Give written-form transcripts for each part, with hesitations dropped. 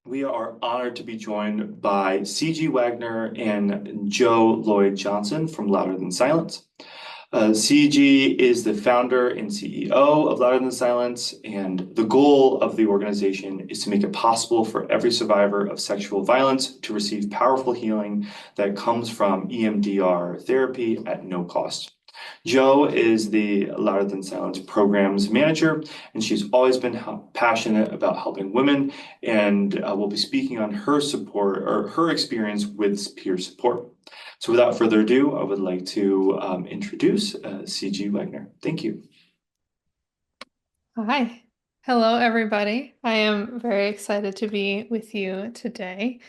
We are honored to be joined by Ciji Wagner and Lloyd Johnson from Louder Than Silence. CG is the founder and CEO of Louder Than Silence, and the goal of the organization is to make it possible for every survivor of sexual violence to receive powerful healing that comes from EMDR therapy at no cost. Jo is the Louder Than Silence programs manager, and she's always been passionate about helping women, and will be speaking on her support or her experience with peer support. So without further ado, I would like to introduce Ciji Wagner. Thank you. Hi. Hello, everybody. I am very excited to be with you today.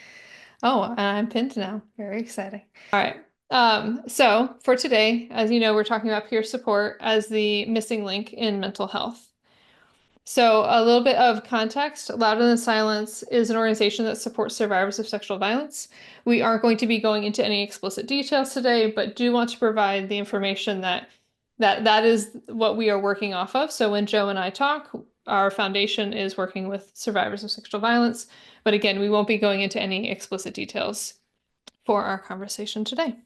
Oh, and I'm pinned now. Very exciting. All right. So for today, as you know, we're talking about peer support as the missing link in mental health. So a little bit of context. Louder Than Silence is an organization that supports survivors of sexual violence. We aren't going to be going into any explicit details today, but do want to provide the information that is what we are working off of. So when Jo and I talk, our foundation is working with survivors of sexual violence. But again, we won't be going into any explicit details for our conversation today.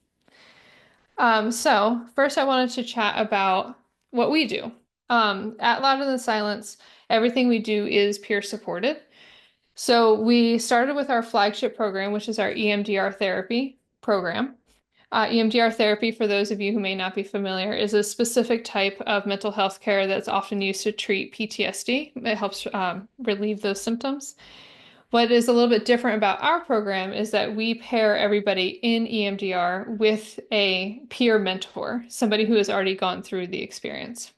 So first I wanted to chat about what we do. At Louder Than Silence, everything we do is peer supported. So we started with our flagship program, which is our EMDR therapy program. EMDR therapy, for those of you who may not be familiar, is a specific type of mental health care that's often used to treat PTSD. It helps relieve those symptoms. What is a little bit different about our program is that we pair everybody in EMDR with a peer mentor, somebody who has already gone through the experience.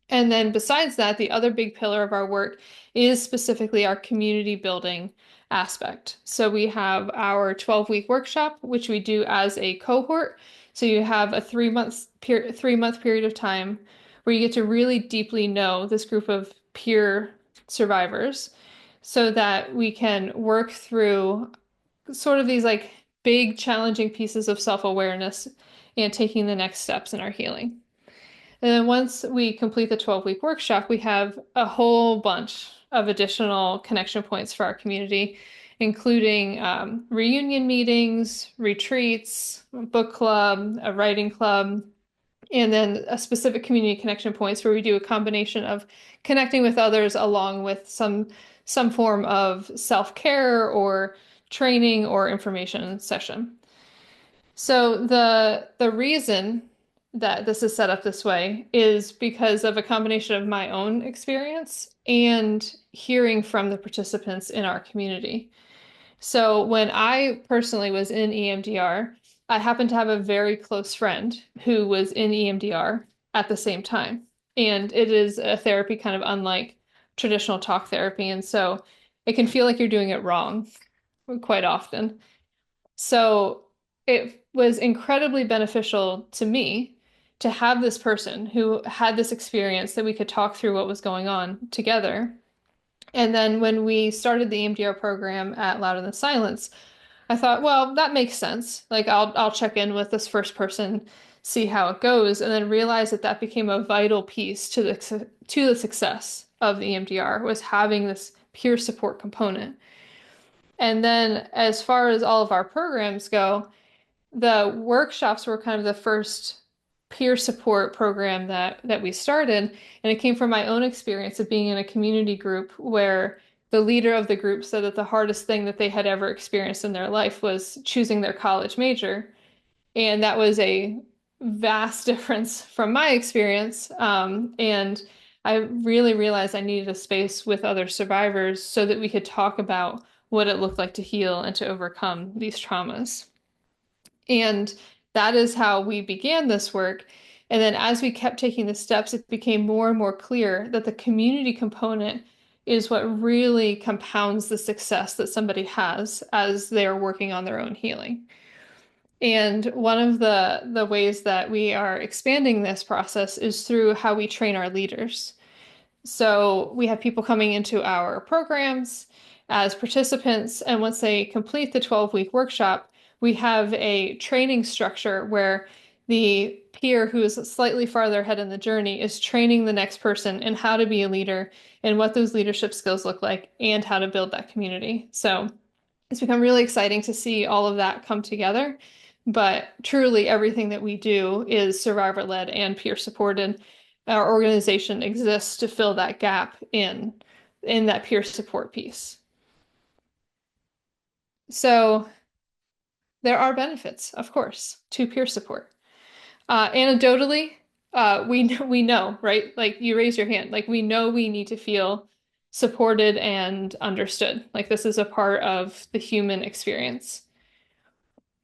And then besides that, the other big pillar of our work is specifically our community building aspect. So we have our 12-week workshop, which we do as a cohort. So you have a 3-month period of time where you get to really deeply know this group of peer survivors so that we can work through sort of these like big challenging pieces of self-awareness and taking the next steps in our healing. And then once we complete the 12-week workshop, we have a whole bunch of additional connection points for our community, including reunion meetings, retreats, book club, a writing club, and then a specific community connection points where we do a combination of connecting with others along with some form of self-care or training or information session. So the reason that this is set up this way is because of a combination of my own experience and hearing from the participants in our community. So when I personally was in EMDR, I happened to have a very close friend who was in EMDR at the same time. And it is a therapy kind of unlike traditional talk therapy. And so it can feel like you're doing it wrong quite often. So it was incredibly beneficial to me to have this person who had this experience that we could talk through what was going on together. And then when we started the EMDR program at Louder Than Silence, I thought, well, that makes sense. Like I'll check in with this first person, see how it goes, and then realize that that became a vital piece to the success of the EMDR was having this peer support component. And then as far as all of our programs go, the workshops were kind of the first peer support program that we started, and it came from my own experience of being in a community group where the leader of the group said that the hardest thing that they had ever experienced in their life was choosing their college major, and that was a vast difference from my experience. And I really realized I needed a space with other survivors so that we could talk about what it looked like to heal and to overcome these traumas. And that is how we began this work. And then as we kept taking the steps, it became more and more clear that the community component is what really compounds the success that somebody has as they're working on their own healing. And one of the ways that we are expanding this process is through how we train our leaders. So we have people coming into our programs as participants, and once they complete the 12-week workshop, we have a training structure where the peer who is slightly farther ahead in the journey is training the next person in how to be a leader and what those leadership skills look like and how to build that community. So it's become really exciting to see all of that come together. But truly, everything that we do is survivor-led and peer-supported. Our organization exists to fill that gap in that peer support piece. So there are benefits, of course, to peer support. Anecdotally, we know, right? Like you raise your hand, like we know we need to feel supported and understood. Like this is a part of the human experience.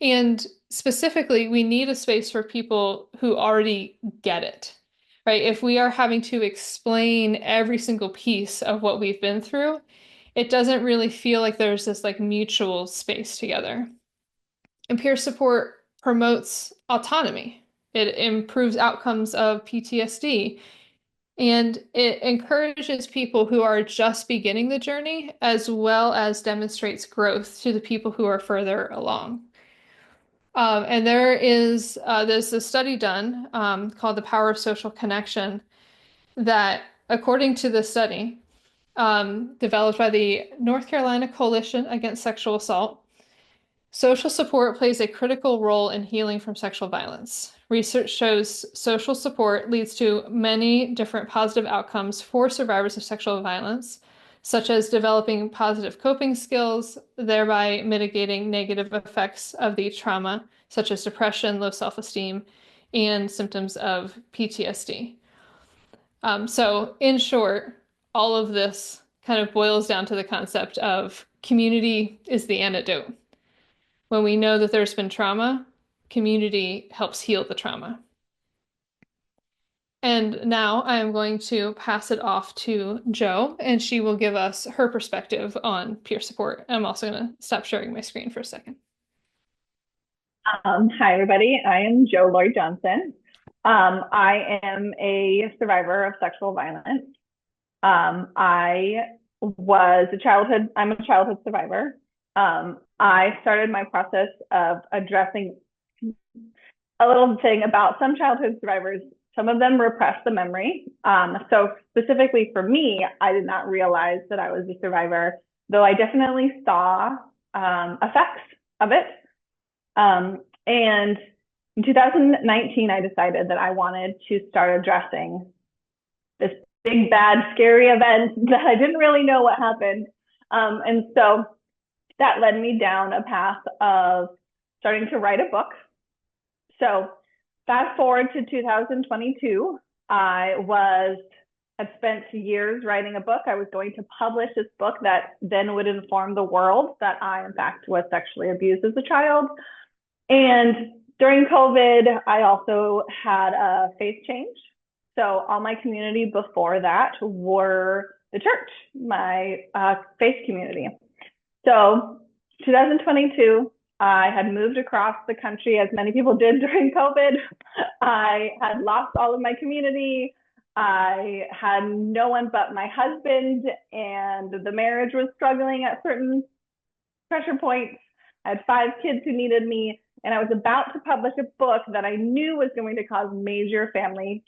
And specifically, we need a space for people who already get it, right? If we are having to explain every single piece of what we've been through, it doesn't really feel like there's this like mutual space together. And peer support promotes autonomy. It improves outcomes of PTSD, and it encourages people who are just beginning the journey as well as demonstrates growth to the people who are further along. And there's a study done called The Power of Social Connection that, according to the study, developed by the North Carolina Coalition Against Sexual Assault, social support plays a critical role in healing from sexual violence. Research shows social support leads to many different positive outcomes for survivors of sexual violence, such as developing positive coping skills, thereby mitigating negative effects of the trauma, such as depression, low self-esteem, and symptoms of PTSD. So, in short, all of this kind of boils down to the concept of community is the antidote. When we know that there's been trauma, community helps heal the trauma. And now I am going to pass it off to Jo, and she will give us her perspective on peer support. I'm also going to stop sharing my screen for a second. Hi, everybody. I am Lloyd Johnson. I am a survivor of sexual violence. I'm a childhood survivor. I started my process of addressing a little thing about some childhood survivors. Some of them repress the memory. So specifically for me, I did not realize that I was a survivor, though I definitely saw effects of it. And in 2019, I decided that I wanted to start addressing this big, bad, scary event that I didn't really know what happened. And so that led me down a path of starting to write a book. So fast forward to 2022, I had spent years writing a book. I was going to publish this book that then would inform the world that I, in fact, was sexually abused as a child. And during COVID, I also had a faith change. So all my community before that were the church, my faith community. So 2022, I had moved across the country, as many people did during COVID. I had lost all of my community. I had no one but my husband, and the marriage was struggling at certain pressure points. I had 5 kids who needed me, and I was about to publish a book that I knew was going to cause major family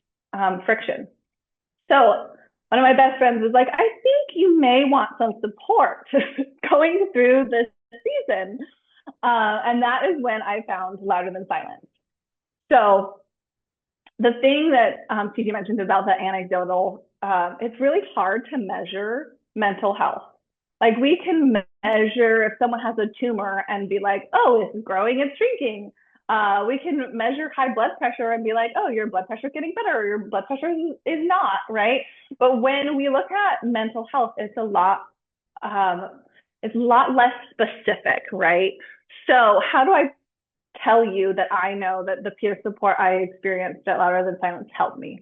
friction. So one of my best friends was like, I think you may want some support going through this season. And that is when I found Louder Than Silence. So the thing that Ciji mentioned about the anecdotal, it's really hard to measure mental health. Like we can measure if someone has a tumor and be like, oh, it's growing, it's shrinking. We can measure high blood pressure and be like, oh, your blood pressure is getting better, or your blood pressure is not, right? But when we look at mental health, it's a lot less specific, right? So how do I tell you that I know that the peer support I experienced at Louder Than Silence helped me?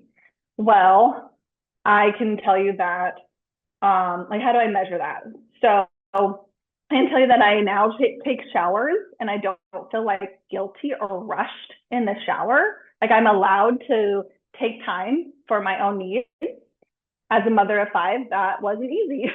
Well, I can tell you that, like, how do I measure that? So I can tell you that I now take showers and I don't feel like guilty or rushed in the shower. Like I'm allowed to take time for my own needs. As a mother of 5, that wasn't easy.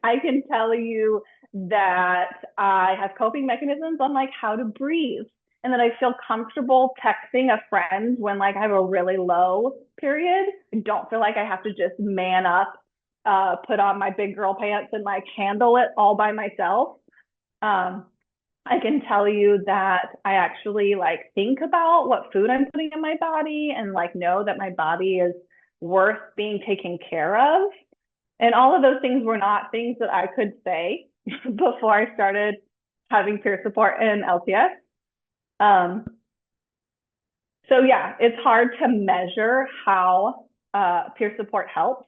I can tell you that I have coping mechanisms on like how to breathe and that I feel comfortable texting a friend when like I have a really low period. I don't feel like I have to just man up, put on my big girl pants and like handle it all by myself. I can tell you that I actually like think about what food I'm putting in my body and like know that my body is worth being taken care of. And all of those things were not things that I could say before I started having peer support in LTS. So yeah, it's hard to measure how peer support helps,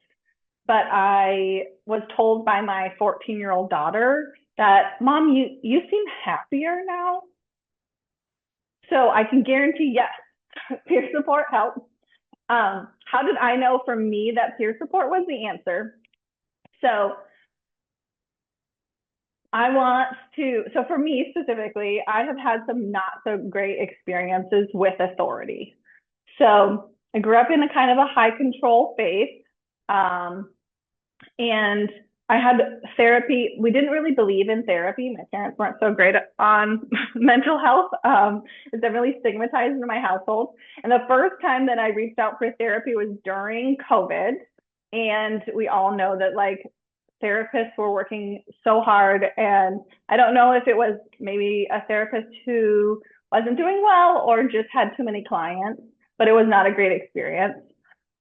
but I was told by my 14-year-old daughter that, Mom, you seem happier now. So I can guarantee, yes, peer support helps. How did I know for me that peer support was the answer? So for me specifically, I have had some not so great experiences with authority. So I grew up in a kind of a high control faith. And I had therapy. We didn't really believe in therapy. My parents weren't so great on mental health. It's definitely stigmatized in my household. And the first time that I reached out for therapy was during COVID. And we all know that like therapists were working so hard. And I don't know if it was maybe a therapist who wasn't doing well or just had too many clients, but it was not a great experience.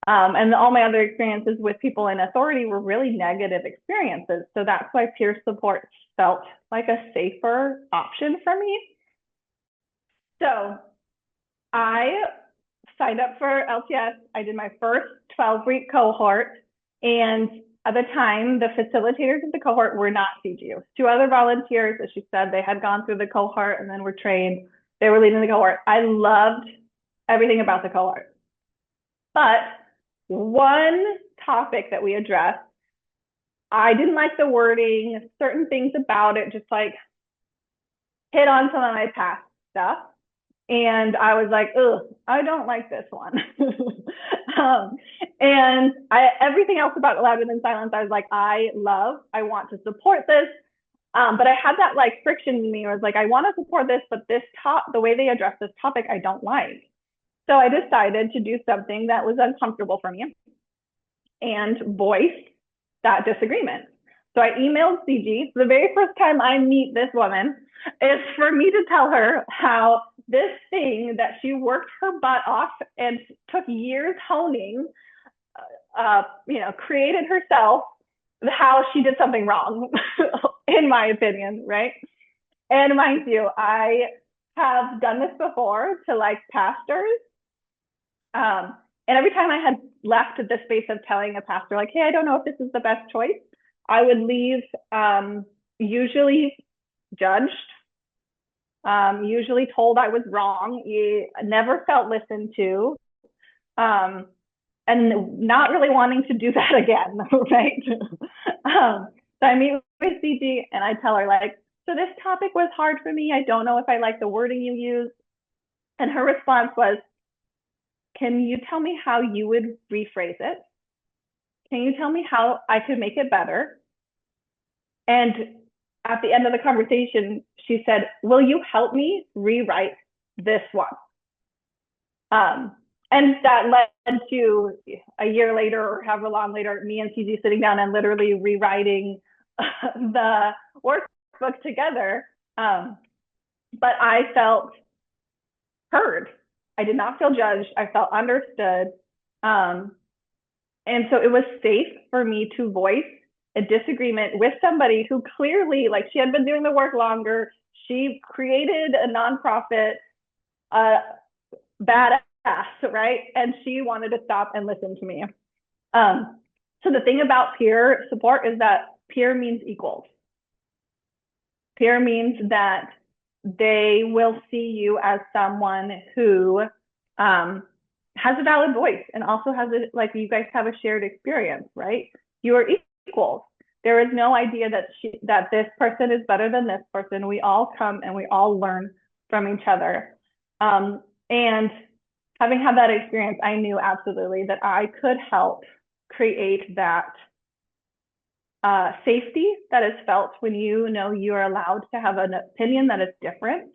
And all my other experiences with people in authority were really negative experiences. So that's why peer support felt like a safer option for me. So I signed up for LTS. I did my first 12-week cohort. And at the time, the facilitators of the cohort were not Ciji. 2 other volunteers, as she said, they had gone through the cohort and then were trained. They were leading the cohort. I loved everything about the cohort. But one topic that we addressed, I didn't like the wording, certain things about it just like hit on some of my past stuff. And I was like, ugh, I don't like this one. And everything else about Louder Than Silence, I was like, I want to support this. But I had that like friction in me. I was like, I want to support this, but the way they address this topic, I don't like. So I decided to do something that was uncomfortable for me and voice that disagreement. So I emailed Ciji. The very first time I meet this woman is for me to tell her how this thing that she worked her butt off and took years honing, created herself, how she did something wrong, in my opinion, right? And mind you, I have done this before to like pastors. And every time I had left the space of telling a pastor, like, hey, I don't know if this is the best choice, I would leave usually judged, usually told I was wrong, never felt listened to, and not really wanting to do that again, right? So I meet with Ciji and I tell her like, so this topic was hard for me. I don't know if I like the wording you use. And her response was, can you tell me how you would rephrase it? Can you tell me how I could make it better? And at the end of the conversation, she said, will you help me rewrite this one? And that led to a year later or however long later, me and Ciji sitting down and literally rewriting the workbook together. But I felt heard. I did not feel judged. I felt understood. And so it was safe for me to voice a disagreement with somebody who clearly, like, she had been doing the work longer. She created a nonprofit, badass, right? And she wanted to stop and listen to me. So the thing about peer support is that peer means equals. Peer means that they will see you as someone who has a valid voice and also has like you guys have a shared experience, right? You are equals. There is no idea that this person is better than this person. We all come and we all learn from each other. And having had that experience, I knew absolutely that I could help create that safety that is felt when you know you are allowed to have an opinion that is different.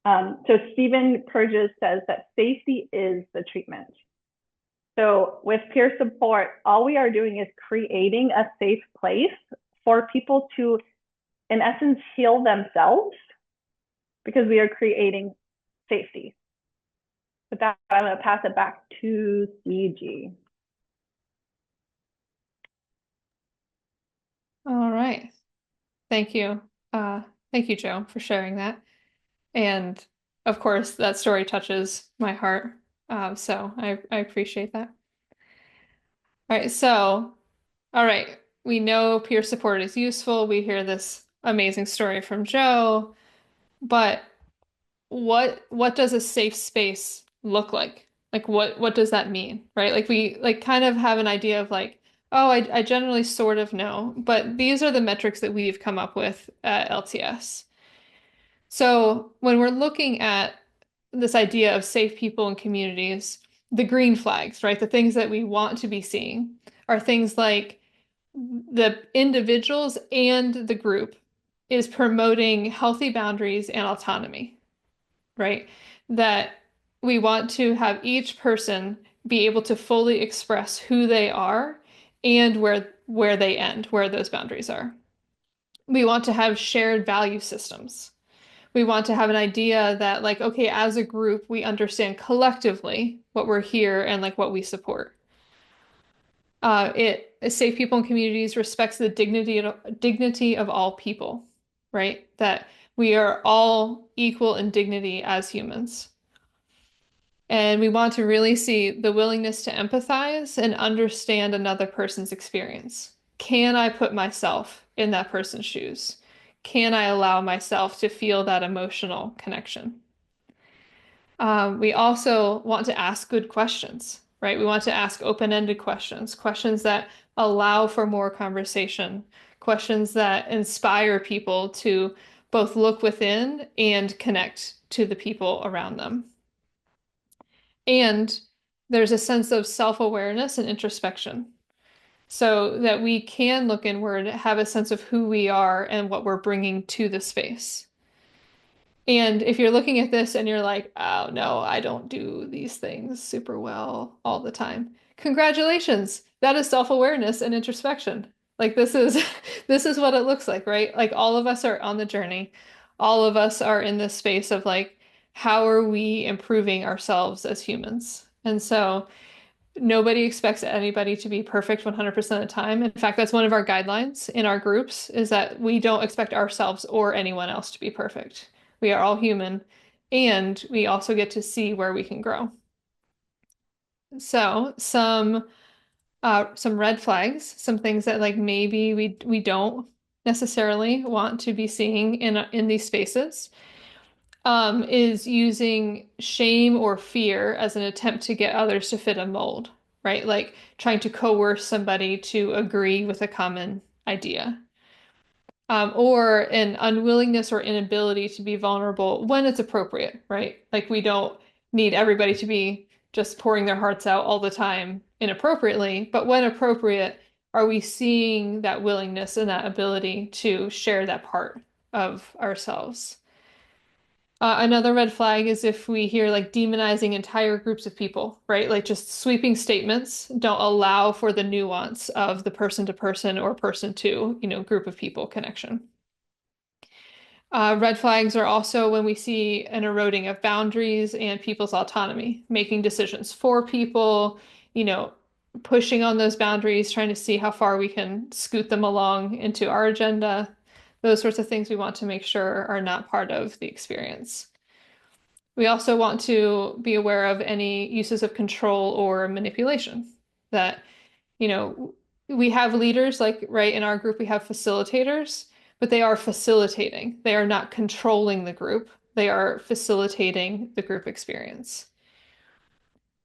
So Stephen Purges says that safety is the treatment. So with peer support, all we are doing is creating a safe place for people to, in essence, heal themselves, because we are creating safety. With that, I'm going to pass it back to Ciji. All right. Thank you. Thank you, Joe, for sharing that. And of course, that story touches my heart. So I appreciate that. All right. So, all right. We know peer support is useful. We hear this amazing story from Joe, but what does a safe space look like? Like what does that mean, right? Like we like kind of have an idea of like, oh, I generally sort of know, but these are the metrics that we've come up with at LTS. So when we're looking at this idea of safe people and communities, the green flags, right? The things that we want to be seeing are things like the individuals and the group is promoting healthy boundaries and autonomy, right? That we want to have each person be able to fully express who they are and where they end, where those boundaries are. We want to have shared value systems. We want to have an idea that like, okay, as a group, we understand collectively what we're here and like what we support. Safe people and communities respects the dignity of all people, right? That we are all equal in dignity as humans. And we want to really see the willingness to empathize and understand another person's experience. Can I put myself in that person's shoes? Can I allow myself to feel that emotional connection? We also want to ask good questions, right? We want to ask open-ended questions, questions that allow for more conversation, questions that inspire people to both look within and connect to the people around them. And there's a sense of self-awareness and introspection so that we can look inward, have a sense of who we are and what we're bringing to the space. And if you're looking at this and you're like, oh no, I don't do these things super well all the time. Congratulations. That is self-awareness and introspection. Like this is this is what it looks like, right? Like all of us are on the journey. All of us are in this space of like, how are we improving ourselves as humans? And so nobody expects anybody to be perfect 100% of the time. In fact, that's one of our guidelines in our groups is that we don't expect ourselves or anyone else to be perfect. We are all human, and we also get to see where we can grow. So some red flags, some things that like maybe we don't necessarily want to be seeing in these spaces, is using shame or fear as an attempt to get others to fit a mold, right? Like trying to coerce somebody to agree with a common idea. Or an unwillingness or inability to be vulnerable when it's appropriate, right? Like we don't need everybody to be just pouring their hearts out all the time inappropriately, but when appropriate, are we seeing that willingness and that ability to share that part of ourselves? Another red flag is if we hear like demonizing entire groups of people, right? Like just sweeping statements don't allow for the nuance of the person to person or person to, group of people connection. Red flags are also when we see an eroding of boundaries and people's autonomy, making decisions for people, pushing on those boundaries, trying to see how far we can scoot them along into our agenda. Those sorts of things we want to make sure are not part of the experience. We also want to be aware of any uses of control or manipulation that, we have leaders like right in our group, we have facilitators, but they are facilitating. They are not controlling the group. They are facilitating the group experience.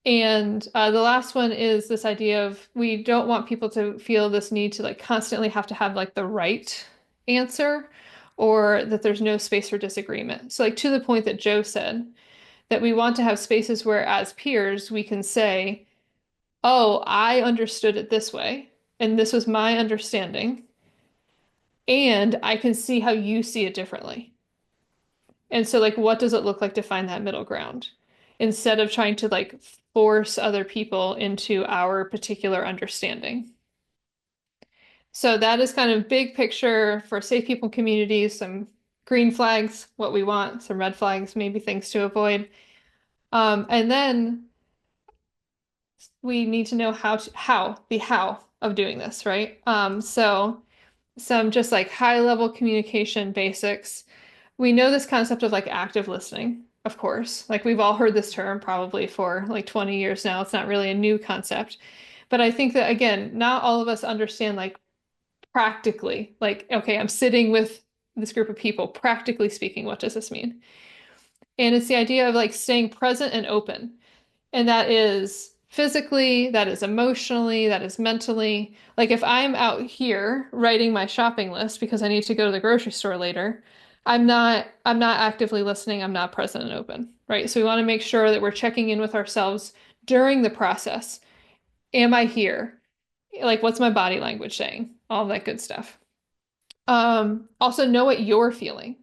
And the last one is this idea of we don't want people to feel this need to like constantly have to have like the right answer or that there's no space for disagreement. So like to the point that Joe said, that we want to have spaces where as peers we can say, oh, I understood it this way, and this was my understanding, and I can see how you see it differently. And so like, what does it look like to find that middle ground instead of trying to like force other people into our particular understanding? So that is kind of big picture for safe people communities, some green flags, what we want, some red flags, maybe things to avoid. And then we need to know the how of doing this, right? So some just like high level communication basics. We know this concept of like active listening, of course. Like we've all heard this term probably for like 20 years now. It's not really a new concept. But I think that again, not all of us understand like practically, like, okay, I'm sitting with this group of people, practically speaking, what does this mean? And it's the idea of like staying present and open. And that is physically, that is emotionally, that is mentally. Like if I'm out here writing my shopping list because I need to go to the grocery store later, I'm not actively listening, I'm not present and open, right? So we want to make sure that we're checking in with ourselves during the process. Am I here? Like what's my body language saying? All that good stuff. Also know what you're feeling.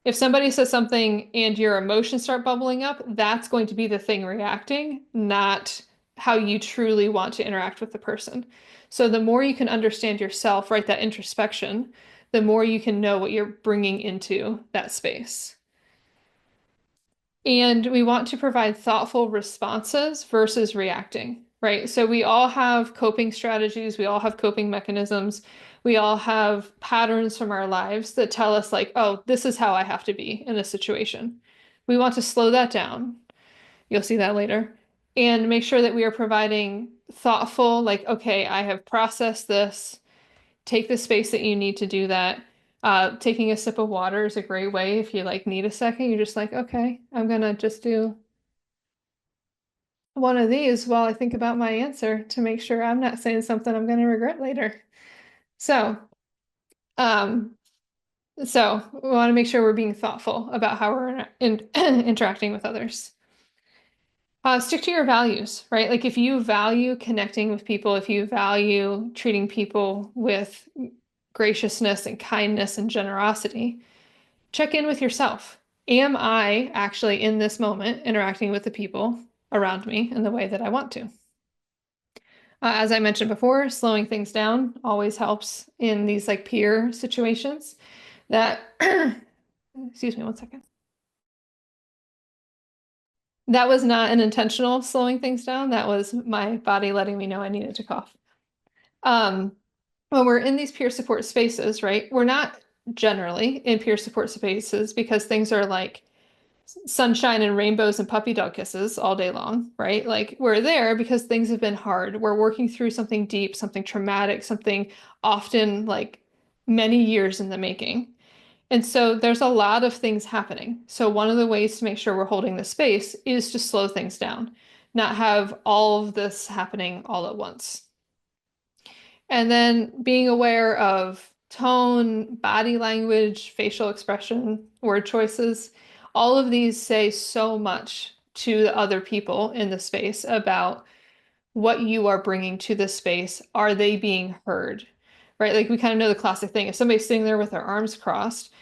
If somebody says something and your emotions start bubbling up, that's going to be the thing reacting, not how you truly want to interact with the person. So the more you can understand yourself, right, that introspection, the more you can know what you're bringing into that space. And we want to provide thoughtful responses versus reacting, right? So we all have coping strategies, we all have coping mechanisms, we all have patterns from our lives that tell us, like, oh, this is how I have to be in this situation. We want to slow that down. You'll see that later. And make sure that we are providing thoughtful, like, okay, I have processed this. Take the space that you need to do that. Taking a sip of water is a great way if you like need a second. You're just like, okay, I'm gonna just do one of these while I think about my answer to make sure I'm not saying something I'm gonna regret later. So, um, so we want to make sure we're being thoughtful about how we're interacting with others. Stick to your values, right? Like if you value connecting with people, if you value treating people with graciousness and kindness and generosity, check in with yourself. Am I actually in this moment interacting with the people around me in the way that I want to? As I mentioned before, slowing things down always helps in these like peer situations that, excuse me one second. That was not an intentional slowing things down. That was my body letting me know I needed to cough. Um, when we're in these peer support spaces, right? We're not generally in peer support spaces because things are like sunshine and rainbows and puppy dog kisses all day long, right? Like we're there because things have been hard. We're working through something deep, something traumatic, something often like many years in the making. And so there's a lot of things happening. So one of the ways to make sure we're holding the space is to slow things down, not have all of this happening all at once. And then being aware of tone, body language, facial expression, word choices, all of these say so much to the other people in the space about what you are bringing to the space. Are they being heard? Right? Like we kind of know the classic thing. If somebody's sitting there with their arms crossed,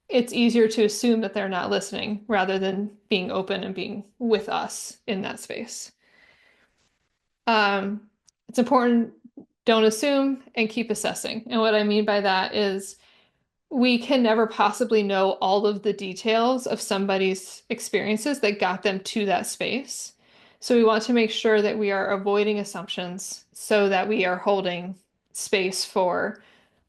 it's easier to assume that they're not listening rather than being open and being with us in that space. Um, it's important, don't assume and keep assessing. And what I mean by that is we can never possibly know all of the details of somebody's experiences that got them to that space. So we want to make sure that we are avoiding assumptions so that we are holding space for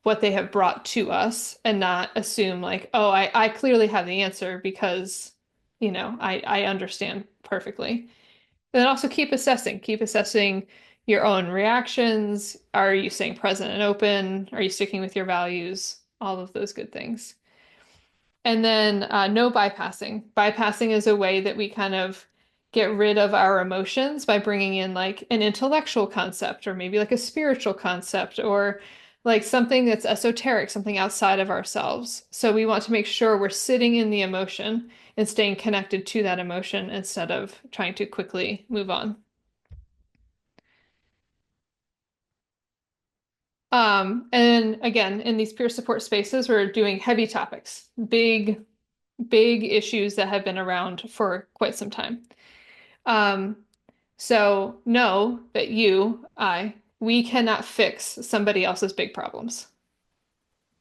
what they have brought to us and not assume like, oh, I clearly have the answer because, I understand perfectly. And then also keep assessing your own reactions. Are you staying present and open? Are you sticking with your values? All of those good things. And then no bypassing. Bypassing is a way that we kind of get rid of our emotions by bringing in like an intellectual concept or maybe like a spiritual concept or like something that's esoteric, something outside of ourselves. So we want to make sure we're sitting in the emotion and staying connected to that emotion instead of trying to quickly move on. And again, in these peer support spaces, we're doing heavy topics, big big issues that have been around for quite some time. So know that we cannot fix somebody else's big problems.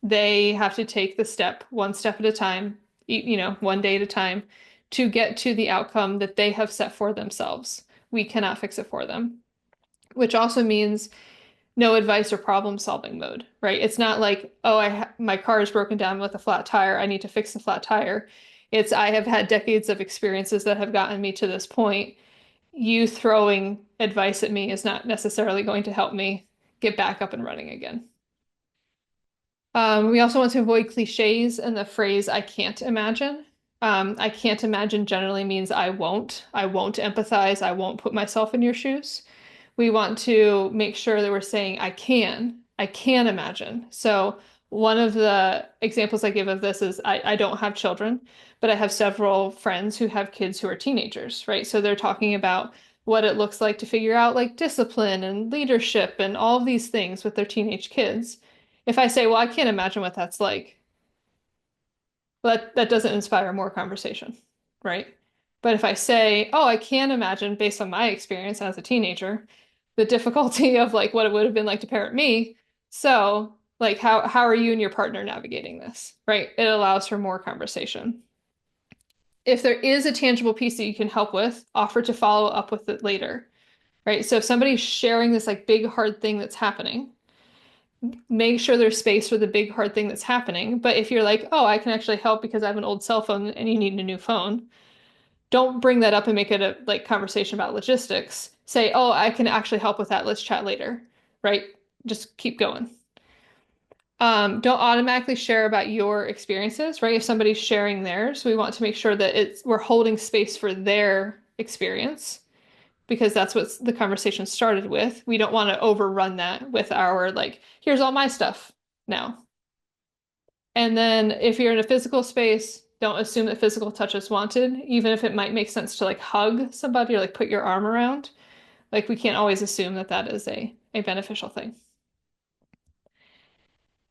They have to take the step, one step at a time, one day at a time, to get to the outcome that they have set for themselves. We cannot fix it for them, which also means no advice or problem solving mode, right? It's not like, oh, my car is broken down with a flat tire. I need to fix the flat tire. It's I have had decades of experiences that have gotten me to this point. You throwing advice at me is not necessarily going to help me get back up and running again. We also want to avoid cliches and the phrase "I can't imagine." I can't imagine generally means I won't. I won't empathize. I won't put myself in your shoes. We want to make sure that we're saying I can imagine. So one of the examples I give of this is I don't have children, but I have several friends who have kids who are teenagers, right? So they're talking about what it looks like to figure out like discipline and leadership and all of these things with their teenage kids. If I say, well, I can't imagine what that's like, that doesn't inspire more conversation, right? But if I say, oh, I can imagine based on my experience as a teenager, the difficulty of like what it would have been like to parent me. So, like, how are you and your partner navigating this, right? It allows for more conversation. If there is a tangible piece that you can help with, offer to follow up with it later, right? So if somebody's sharing this like big hard thing that's happening, make sure there's space for the big hard thing that's happening. But if you're like, oh, I can actually help because I have an old cell phone and you need a new phone, don't bring that up and make it a like conversation about logistics. Say, oh, I can actually help with that. Let's chat later, right? Just keep going. Don't automatically share about your experiences, right? If somebody's sharing theirs, we want to make sure that we're holding space for their experience because that's what the conversation started with. We don't want to overrun that with our like, here's all my stuff now. And then if you're in a physical space, don't assume that physical touch is wanted, even if it might make sense to like hug somebody or like put your arm around. Like we can't always assume that that is a beneficial thing.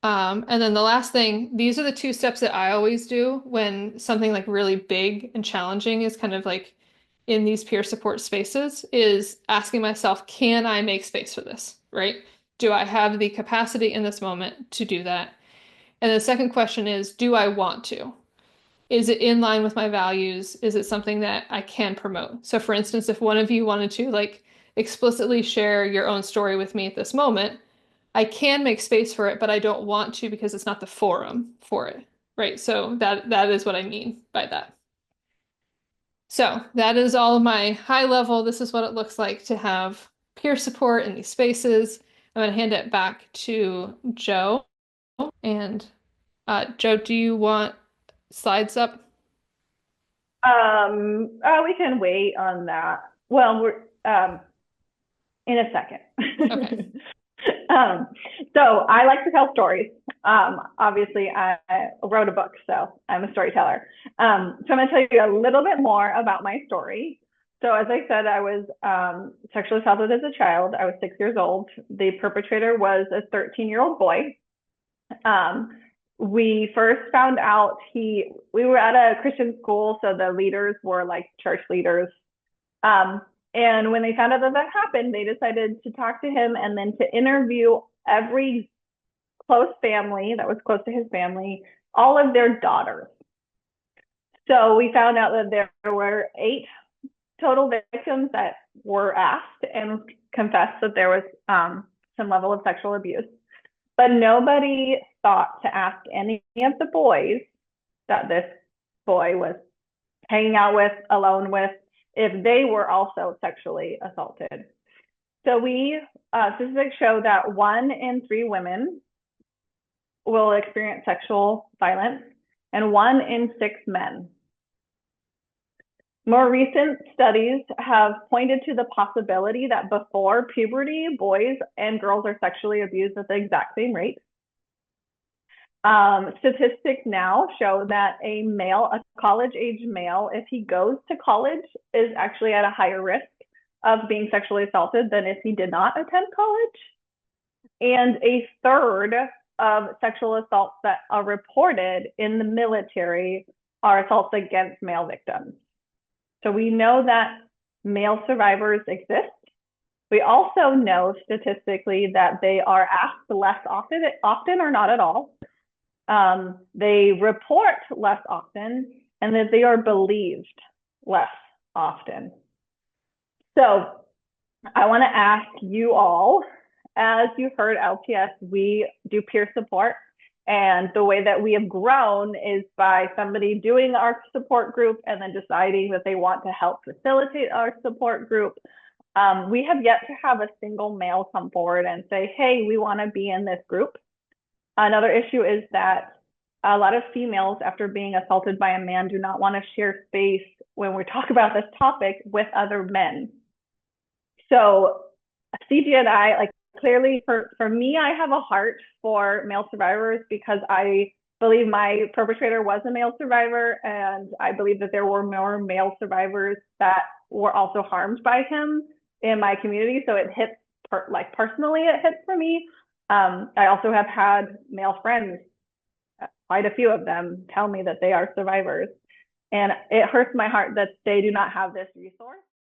And then the last thing, these are the two steps that I always do when something like really big and challenging is kind of like in these peer support spaces is asking myself, can I make space for this, right? Do I have the capacity in this moment to do that? And the second question is, do I want to? Is it in line with my values? Is it something that I can promote? So for instance, if one of you wanted to like explicitly share your own story with me at this moment, I can make space for it, but I don't want to because it's not the forum for it, right? So that is what I mean by that. So that is all of my high level. This is what it looks like to have peer support in these spaces. I'm going to hand it back to Joe. And Joe, do you want slides up? We can wait on that. Well, we're in a second. Okay. So I like to tell stories. Obviously, I wrote a book, so I'm a storyteller. So I'm going to tell you a little bit more about my story. So as I said, I was sexually assaulted as a child. I was 6 years old. The perpetrator was a 13-year-old boy. We first found out we were at a Christian school, so the leaders were like church leaders. And when they found out that that happened, they decided to talk to him and then to interview every close family that was close to his family, all of their daughters. So we found out that there were 8 total victims that were asked and confessed that there was some level of sexual abuse. But nobody thought to ask any of the boys that this boy was hanging out with, alone with, if they were also sexually assaulted. So statistics show that 1 in 3 women will experience sexual violence and 1 in 6 men. More recent studies have pointed to the possibility that before puberty, boys and girls are sexually abused at the exact same rate. Statistics now show that a college-age male, if he goes to college, is actually at a higher risk of being sexually assaulted than if he did not attend college. And a third of sexual assaults that are reported in the military are assaults against male victims. So we know that male survivors exist. We also know statistically that they are asked less often or not at all. They report less often, and that they are believed less often. So I want to ask you all, as you've heard LTS, we do peer support. And the way that we have grown is by somebody doing our support group and then deciding that they want to help facilitate our support group. We have yet to have a single male come forward and say, hey, we want to be in this group. Another issue is that a lot of females, after being assaulted by a man, do not want to share space when we talk about this topic with other men. So Ciji and I, like, clearly for me, I have a heart for male survivors because I believe my perpetrator was a male survivor, and I believe that there were more male survivors that were also harmed by him in my community. So it hits, like, personally, it hits for me. I also have had male friends, quite a few of them, tell me that they are survivors. And it hurts my heart that they do not have this resource.